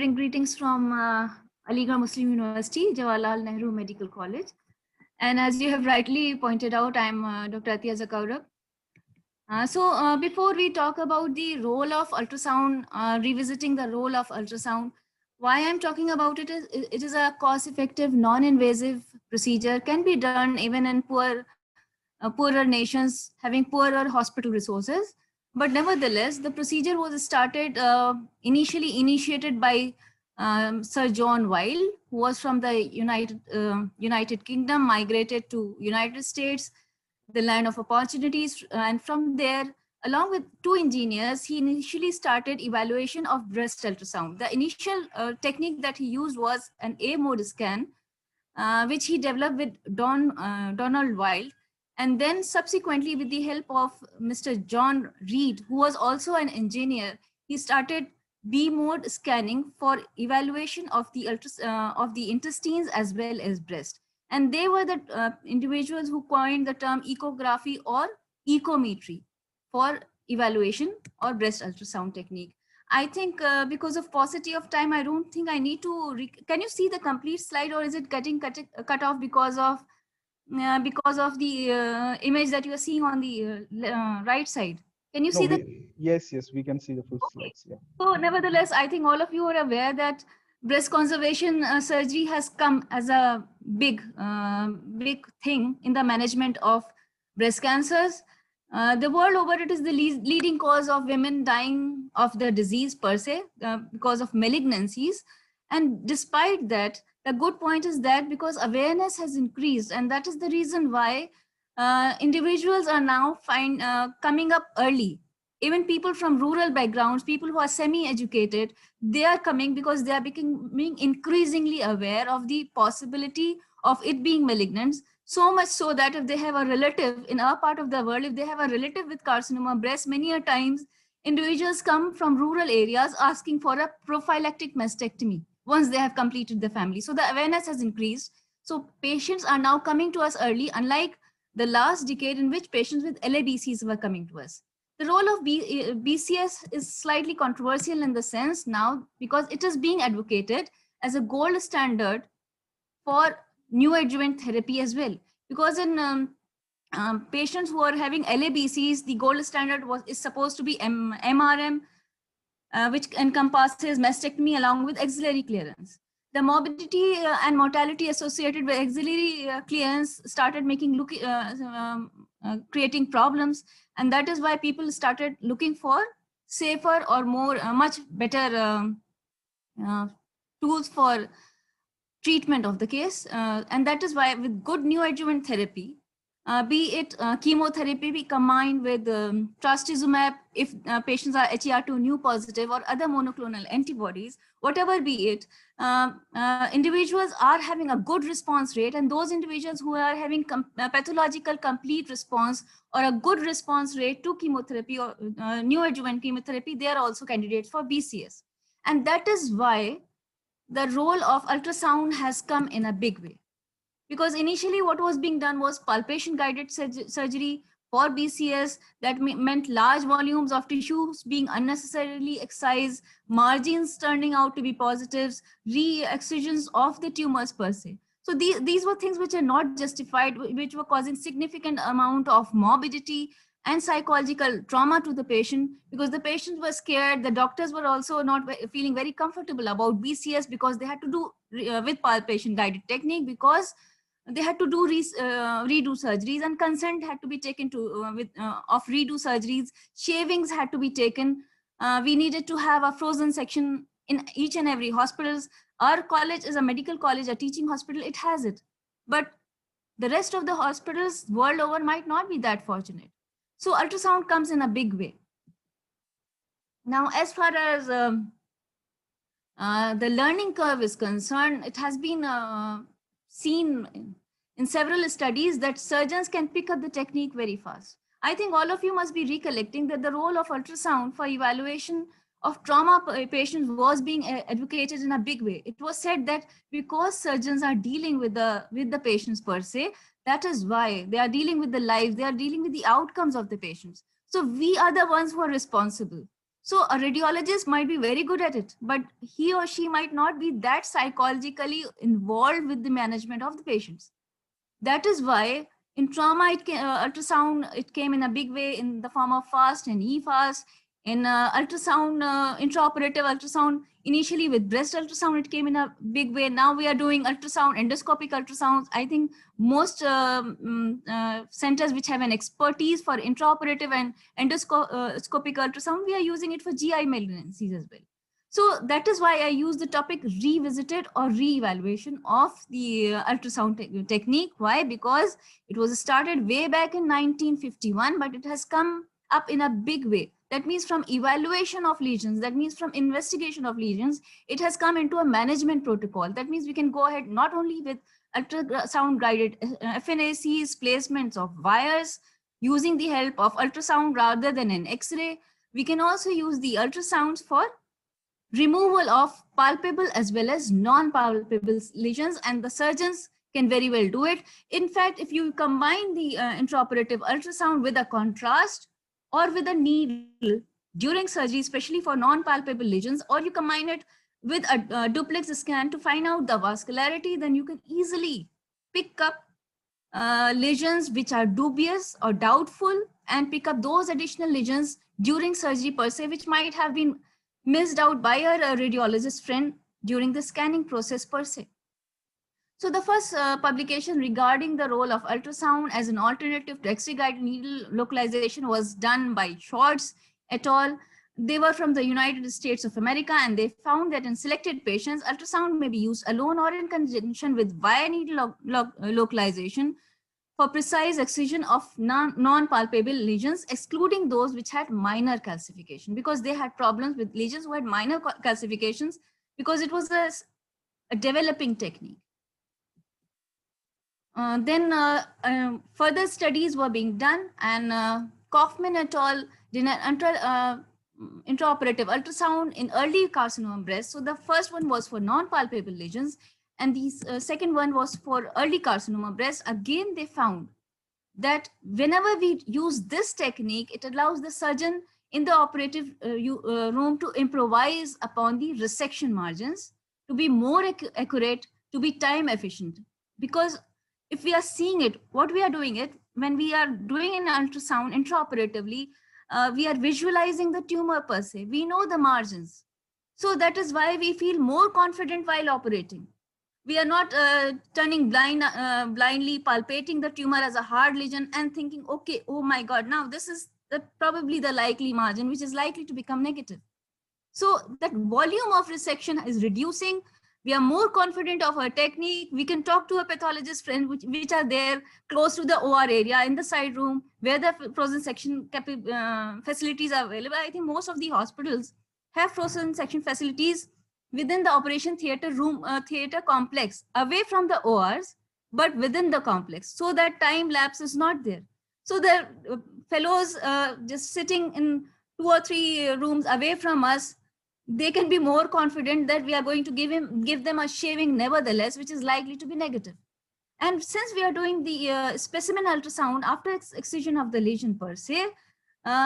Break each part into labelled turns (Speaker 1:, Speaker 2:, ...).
Speaker 1: bring greetings from Aligarh Muslim University, Jawaharlal Nehru Medical College. And as you have rightly pointed out, I'm Dr. Atiya Zakaurab. Before we talk about the role of ultrasound, revisiting the role of ultrasound, why I'm talking about it is it is a cost-effective, non-invasive procedure, can be done even in poorer nations having poorer hospital resources. But nevertheless, the procedure was started, initially initiated by Sir John Weil, who was from the United Kingdom, migrated to United States, the land of opportunities. And from there, along with two engineers, he initially started evaluation of breast ultrasound. The initial technique that he used was an A mode scan, which he developed with Donald Weil. And then subsequently, with the help of Mr. John Reed, who was also an engineer, he started B mode scanning for evaluation of the intestines as well as breast. And they were the individuals who coined the term echography or echometry for evaluation or breast ultrasound technique. I think because of paucity of time, I don't think I need to. Can you see the complete slide, or is it getting cut off because of the image that you are seeing on the right side? Can you
Speaker 2: No,
Speaker 1: see the?
Speaker 2: yes, we can see the full
Speaker 1: Okay.
Speaker 2: slides. Yeah.
Speaker 1: So nevertheless, I think all of you are aware that breast conservation surgery has come as a big thing in the management of breast cancers. The world over, it is the leading cause of women dying of the disease per se, because of malignancies. And despite that, the good point is that because awareness has increased, and that is the reason why individuals are now coming up early. Even people from rural backgrounds, people who are semi-educated, they are coming because they are becoming increasingly aware of the possibility of it being malignant. So much so that if they have a relative in our part of the world, if they have a relative with carcinoma breast, many a times individuals come from rural areas asking for a prophylactic mastectomy once they have completed the family. So the awareness has increased. So patients are now coming to us early, unlike the last decade in which patients with LABCs were coming to us. The role of BCS is slightly controversial in the sense now because it is being advocated as a gold standard for neoadjuvant therapy as well. Because in patients who are having LABCs, the gold standard is supposed to be MRM, which encompasses mastectomy along with axillary clearance. The morbidity and mortality associated with axillary clearance started creating problems, and that is why people started looking for safer or more much better tools for treatment of the case. And that is why with good neoadjuvant therapy, be it chemotherapy be combined with trastuzumab if patients are HER2 neu positive or other monoclonal antibodies, whatever be it, individuals are having a good response rate, and those individuals who are having pathological complete response or a good response rate to chemotherapy or neoadjuvant chemotherapy, they are also candidates for BCS. And that is why the role of ultrasound has come in a big way. Because initially what was being done was palpation guided surgery for BCS that meant large volumes of tissues being unnecessarily excised, margins turning out to be positives, re-excisions of the tumors per se. So these were things which are not justified, which were causing significant amount of morbidity and psychological trauma to the patient, because the patients were scared. The doctors were also not feeling very comfortable about BCS because they had to do with palpation guided technique, because they had to do redo surgeries, and consent had to be taken to of redo surgeries. Shavings had to be taken. We needed to have a frozen section in each and every hospitals. Our college is a medical college, a teaching hospital, it has it. But the rest of the hospitals world over might not be that fortunate. So ultrasound comes in a big way. Now, as far as the learning curve is concerned, it has been seen in several studies that surgeons can pick up the technique very fast. I think all of you must be recollecting that the role of ultrasound for evaluation of trauma patients was being advocated in a big way. It was said that because surgeons are dealing with the patients per se, that is why they are dealing with the lives, they are dealing with the outcomes of the patients. So we are the ones who are responsible. So a radiologist might be very good at it, but he or she might not be that psychologically involved with the management of the patients. That is why in trauma, ultrasound, it came in a big way in the form of FAST and EFAST. In ultrasound, intraoperative ultrasound, initially with breast ultrasound, it came in a big way. Now we are doing ultrasound, endoscopic ultrasounds. I think most centers which have an expertise for intraoperative and endoscopic ultrasound, we are using it for GI malignancies as well. So that is why I use the topic revisited or re-evaluation of the ultrasound technique. Why? Because it was started way back in 1951, but it has come up in a big way. That means from evaluation of lesions, that means from investigation of lesions, it has come into a management protocol. That means we can go ahead not only with ultrasound guided FNACs, placements of wires, using the help of ultrasound rather than an X-ray. We can also use the ultrasounds for removal of palpable as well as non-palpable lesions, and the surgeons can very well do it. In fact, if you combine the intraoperative ultrasound with a contrast or with a needle during surgery, especially for non-palpable lesions, or you combine it with a duplex scan to find out the vascularity, then you can easily pick up lesions which are dubious or doubtful and pick up those additional lesions during surgery per se, which might have been missed out by a radiologist friend during the scanning process per se. So the first publication regarding the role of ultrasound as an alternative to X-ray guided needle localization was done by Schwartz et al. They were from the United States of America, and they found that in selected patients, ultrasound may be used alone or in conjunction with wire needle localization for precise excision of non-palpable lesions, excluding those which had minor calcification, because they had problems with lesions who had minor calcifications, because it was a developing technique. Then further studies were being done, and Kaufman et al. did an intraoperative ultrasound in early carcinoma breast. So the first one was for non-palpable lesions, and the second one was for early carcinoma breast. Again, they found that whenever we use this technique, it allows the surgeon in the operative room to improvise upon the resection margins, to be more accurate, to be time efficient. Because if we are seeing it, what we are doing it, when we are doing an ultrasound intraoperatively, we are visualizing the tumor per se. We know the margins. So that is why we feel more confident while operating. We are not turning blindly palpating the tumor as a hard lesion and thinking, okay, oh my God, now this is probably the likely margin, which is likely to become negative. So that volume of resection is reducing. We are more confident of our technique. We can talk to a pathologist friend, which are there close to the OR area in the side room where the frozen section facilities are available. I think most of the hospitals have frozen section facilities within the operation theater room, theater complex, away from the ORs, but within the complex, so that time lapse is not there. So the fellows just sitting in 2 or 3 rooms away from us, they can be more confident that we are going to give them a shaving nevertheless, which is likely to be negative. And since we are doing the specimen ultrasound after excision of the lesion per se,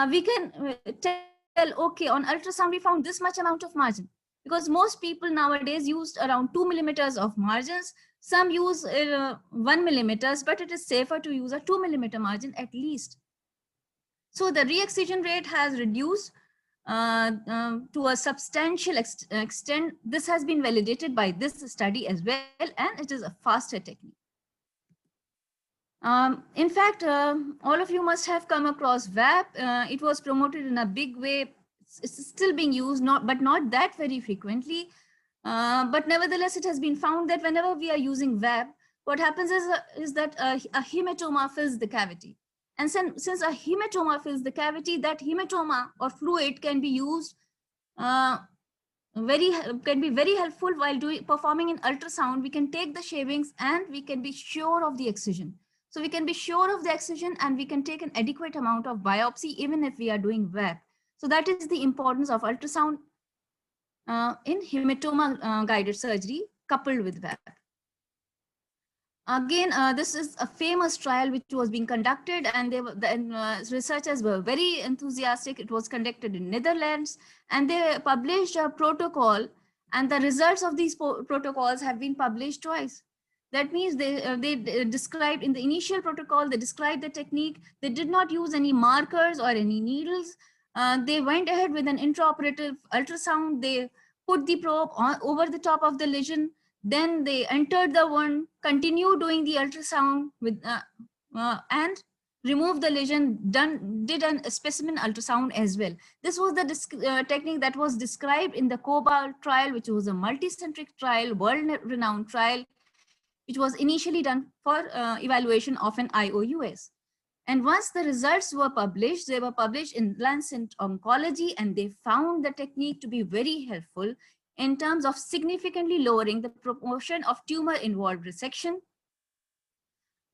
Speaker 1: we can tell, okay, on ultrasound, we found this much amount of margin. Because most people nowadays used around 2 millimeters of margins. Some use 1 millimeters, but it is safer to use a 2 millimeter margin at least. So the re-excision rate has reduced to a substantial extent. This has been validated by this study as well, and it is a faster technique. In fact, all of you must have come across VAP. It was promoted in a big way. It's still being used, but not that very frequently. But nevertheless, it has been found that whenever we are using VAP, what happens is that a hematoma fills the cavity. And since a hematoma fills the cavity, that hematoma or fluid can be used, can be very helpful while performing an ultrasound. We can take the shavings and we can be sure of the excision. So we can be sure of the excision and we can take an adequate amount of biopsy even if we are doing VAP. So that is the importance of ultrasound in hematoma guided surgery coupled with VAP. Again, this is a famous trial which was being conducted, and the researchers were very enthusiastic. It was conducted in Netherlands, and they published a protocol, and the results of these protocols have been published twice. That means they described in the initial protocol, they described the technique. They did not use any markers or any needles. They went ahead with an intraoperative ultrasound. They put the probe over the top of the lesion, then they entered the wound, continued doing the ultrasound with and removed the lesion, did a specimen ultrasound as well. This was the technique that was described in the COBALT trial, which was a multi-centric trial, world-renowned trial, which was initially done for evaluation of an IOUS. And once the results were published, they were published in Lancet Oncology, and they found the technique to be very helpful in terms of significantly lowering the proportion of tumor-involved resection.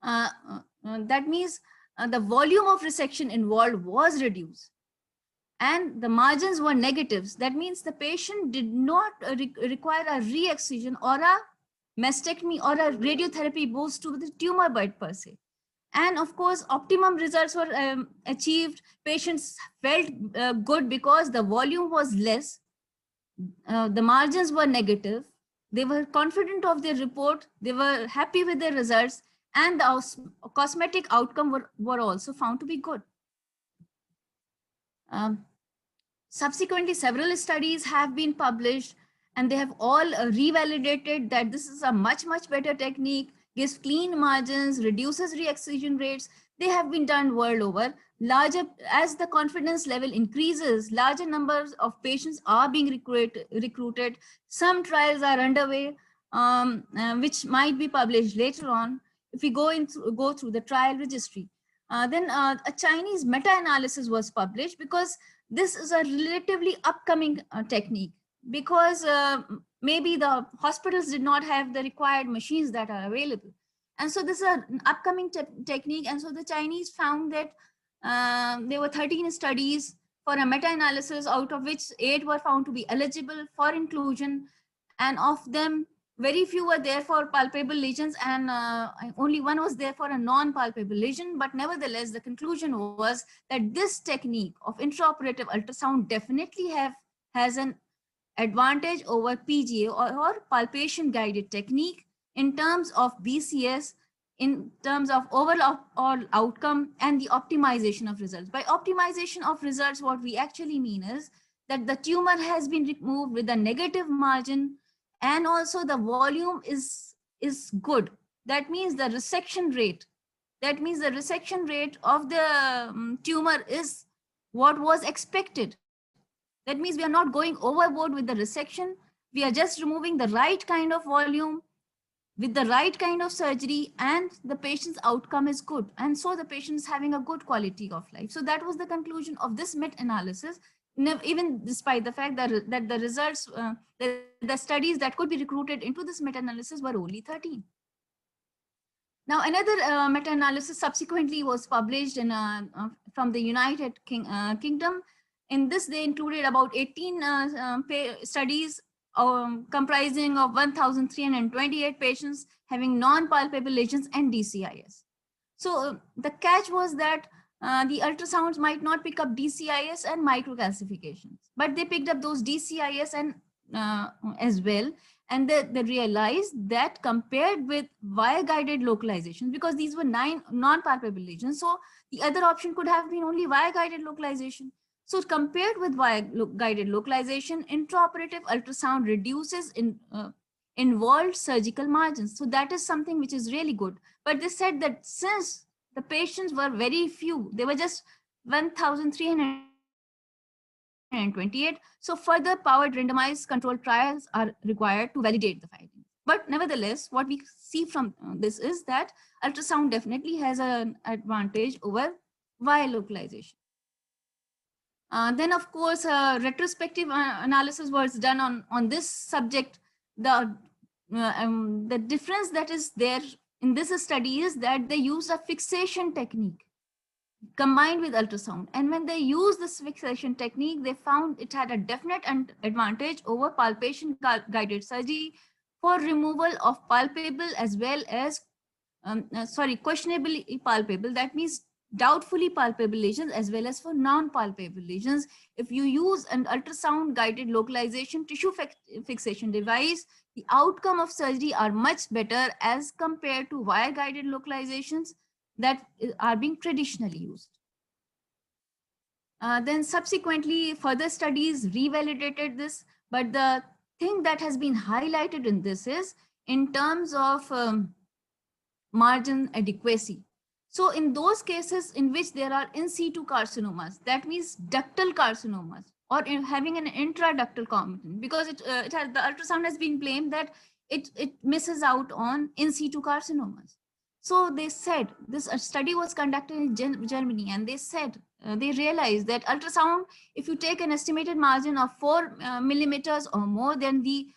Speaker 1: That means the volume of resection involved was reduced, and the margins were negatives. That means the patient did not require a re-excision or a mastectomy or a radiotherapy boost to the tumor bed per se. And of course, optimum results were achieved. Patients felt good because the volume was less, the margins were negative, they were confident of their report, they were happy with their results, and the cosmetic outcome were also found to be good. Subsequently, several studies have been published, and they have all revalidated that this is a much better technique, gives clean margins, reduces re-excision rates. They have been done world over. Larger, as the confidence level increases, larger numbers of patients are being recruited. Some trials are underway, which might be published later on if we go through the trial registry. Then a Chinese meta-analysis was published, because this is a relatively upcoming technique, because maybe the hospitals did not have the required machines that are available. And so this is an upcoming technique. And so the Chinese found that there were 13 studies for a meta-analysis, out of which 8 were found to be eligible for inclusion. And of them, very few were there for palpable lesions, and only one was there for a non-palpable lesion. But nevertheless, the conclusion was that this technique of intraoperative ultrasound definitely has an advantage over PGA or palpation guided technique in terms of BCS, in terms of overall outcome and the optimization of results. By optimization of results, what we actually mean is that the tumor has been removed with a negative margin, and also the volume is good. That means the resection rate, of the tumor is what was expected. That means we are not going overboard with the resection. We are just removing the right kind of volume with the right kind of surgery, and the patient's outcome is good. And so the patient is having a good quality of life. So that was the conclusion of this meta-analysis, even despite the fact that the results, the studies that could be recruited into this meta-analysis were only 13. Now, another meta-analysis subsequently was published from the United Kingdom. In this, they included about 18 studies comprising of 1,328 patients having non-palpable lesions and DCIS. So the catch was that the ultrasounds might not pick up DCIS and microcalcifications, but they picked up those DCIS and as well. And they realized that compared with wire-guided localization, because these were 9 non-palpable lesions, so the other option could have been only wire-guided localization. So compared with wire-guided localization, intraoperative ultrasound reduces involved surgical margins. So that is something which is really good. But they said that since the patients were very few, they were just 1,328, so further powered randomized controlled trials are required to validate the findings. But nevertheless, what we see from this is that ultrasound definitely has an advantage over wire localization. Then, of course, retrospective analysis was done on this subject. The difference that is there in this study is that they used a fixation technique combined with ultrasound. And when they used this fixation technique, they found it had a definite advantage over palpation guided surgery for removal of palpable as well as questionably palpable. That means doubtfully palpable lesions as well as for non-palpable lesions. If you use an ultrasound guided localization tissue fixation device, the outcome of surgery are much better as compared to wire guided localizations that are being traditionally used. Then subsequently, further studies revalidated this, but the thing that has been highlighted in this is in terms of margin adequacy. So in those cases in which there are in situ carcinomas, that means ductal carcinomas, or having an intraductal component, because it has, the ultrasound has been blamed that it misses out on in situ carcinomas. So they said, this study was conducted in Germany, and they said, they realized that ultrasound, if you take an estimated margin of 4 millimeters or more, then the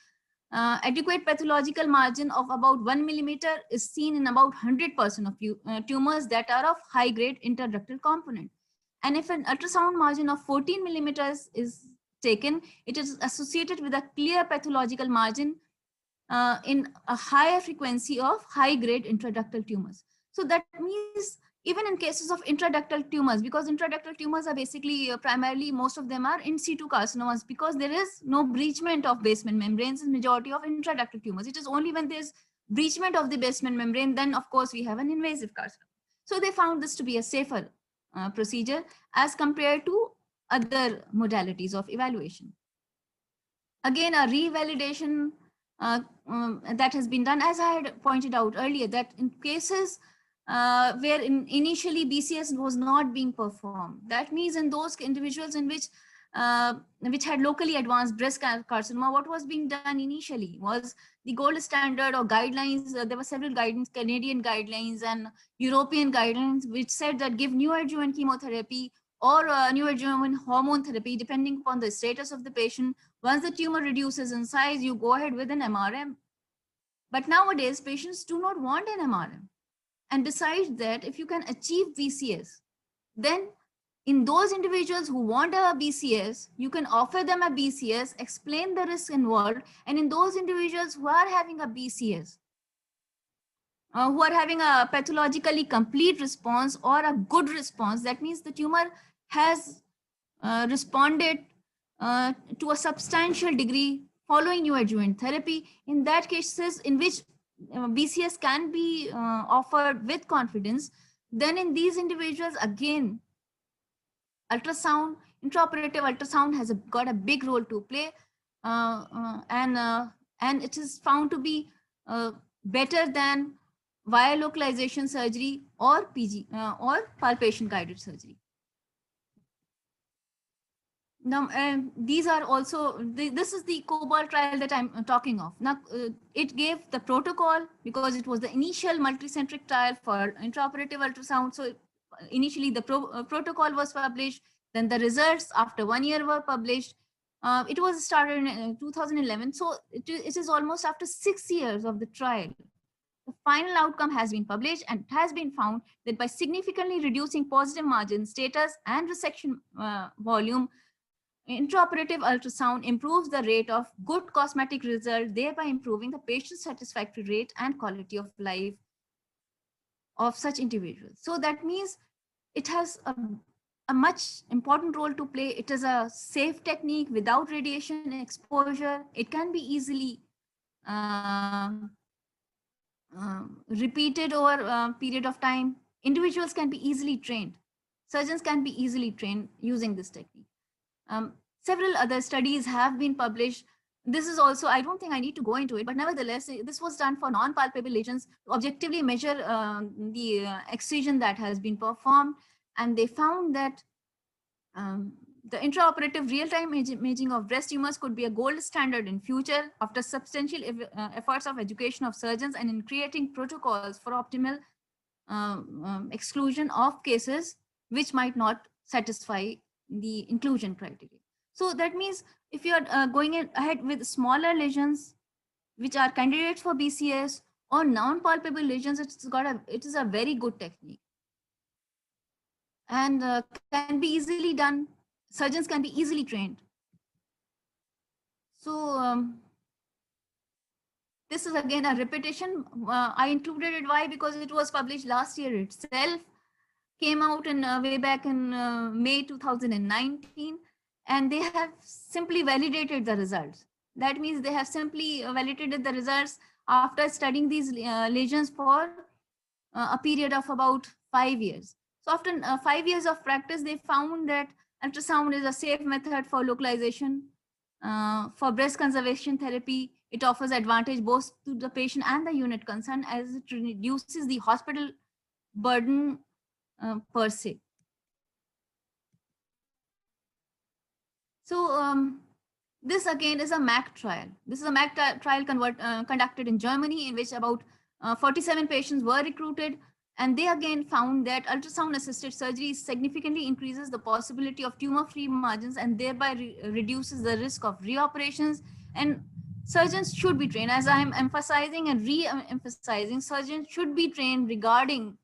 Speaker 1: adequate pathological margin of about 1 millimeter is seen in about 100% of tumors that are of high grade interductal component. And if an ultrasound margin of 14 millimeters is taken, it is associated with a clear pathological margin in a higher frequency of high grade intraductal tumors. So that means even in cases of intraductal tumors, because intraductal tumors are basically primarily, most of them are in situ carcinomas, because there is no breachment of basement membranes in majority of intraductal tumors. It is only when there's breachment of the basement membrane, then of course we have an invasive carcinoma. So they found this to be a safer procedure as compared to other modalities of evaluation. Again, a revalidation that has been done, as I had pointed out earlier, that in cases where initially BCS was not being performed, that means in those individuals in which had locally advanced breast carcinoma, what was being done initially was the gold standard or guidelines. There were several guidelines, Canadian guidelines and European guidelines, which said that give neoadjuvant chemotherapy or neoadjuvant hormone therapy, depending upon the status of the patient. Once the tumor reduces in size, you go ahead with an MRM. But nowadays, patients do not want an MRM. And besides that, if you can achieve BCS, then in those individuals who want a BCS, you can offer them a BCS, explain the risks involved. And in those individuals who are having a BCS, who are having a pathologically complete response or a good response, that means the tumor has responded to a substantial degree following neoadjuvant therapy. In that cases in which BCS can be offered with confidence, then in these individuals, again, ultrasound, intraoperative ultrasound has got a big role to play, and it is found to be better than wire localization surgery or PG or palpation guided surgery. Now, these are also, this is the COBALT trial that I'm talking of. Now, it gave the protocol because it was the initial multicentric trial for intraoperative ultrasound. So initially the protocol was published, then the results after 1 year were published. It was started in 2011. So it is almost after 6 years of the trial. The final outcome has been published, and it has been found that by significantly reducing positive margin status and resection volume, intraoperative ultrasound improves the rate of good cosmetic result, thereby improving the patient satisfactory rate and quality of life of such individuals. So that means it has a much important role to play. It is a safe technique without radiation exposure. It can be easily repeated over a period of time. Individuals can be easily trained. Surgeons can be easily trained using this technique. Several other studies have been published. This is also, I don't think I need to go into it, but nevertheless, this was done for non-palpable lesions to objectively measure the excision that has been performed. And they found that the intraoperative real-time imaging of breast tumors could be a gold standard in future after substantial efforts of education of surgeons and in creating protocols for optimal exclusion of cases which might not satisfy the inclusion criteria. So that means if you are going ahead with smaller lesions, which are candidates for BCS or non-palpable lesions, it is a very good technique and can be easily done. Surgeons can be easily trained. So This is again a repetition. I included it. Why? Because it was published last year itself, came out in way back in May 2019, and they have simply validated the results. That means they have simply validated the results after studying these lesions for a period of about 5 years. So after 5 years of practice, they found that ultrasound is a safe method for localization. For breast conservation therapy, it offers advantage both to the patient and the unit concerned, as it reduces the hospital burden per se. So this again is a MAC trial. This is a MAC trial conducted in Germany, in which about 47 patients were recruited, and they again found that ultrasound assisted surgery significantly increases the possibility of tumor-free margins and thereby reduces the risk of reoperations. And surgeons should be trained, as I am emphasizing and re-emphasizing, surgeons should be trained regarding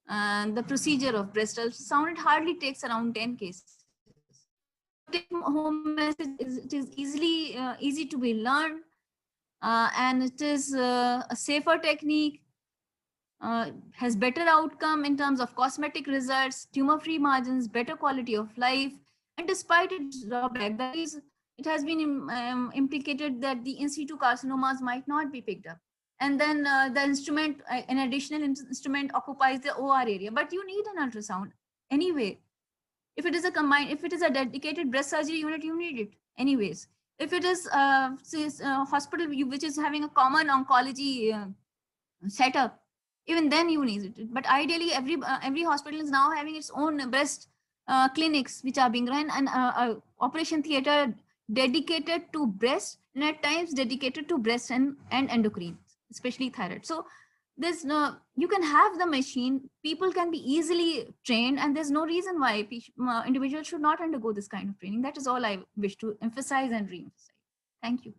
Speaker 1: the procedure of breast ultrasound. It hardly takes around 10 cases. Take home message is it is easy to be learned, and it is a safer technique, has better outcome in terms of cosmetic results, tumor-free margins, better quality of life. And despite its drawback, that is, it has been implicated that the in situ carcinomas might not be picked up. And then the instrument, an additional instrument occupies the OR area, but you need an ultrasound anyway. If it is a dedicated breast surgery unit, you need it anyways. If it is a hospital which is having a common oncology setup, even then you need it. But ideally, every hospital is now having its own breast clinics which are being run, and operation theater dedicated to breast, and at times dedicated to breast and endocrine, especially thyroid. So there's no, you can have the machine, people can be easily trained, and there's no reason why individuals should not undergo this kind of training. That is all I wish to emphasize and re-emphasize. Thank you.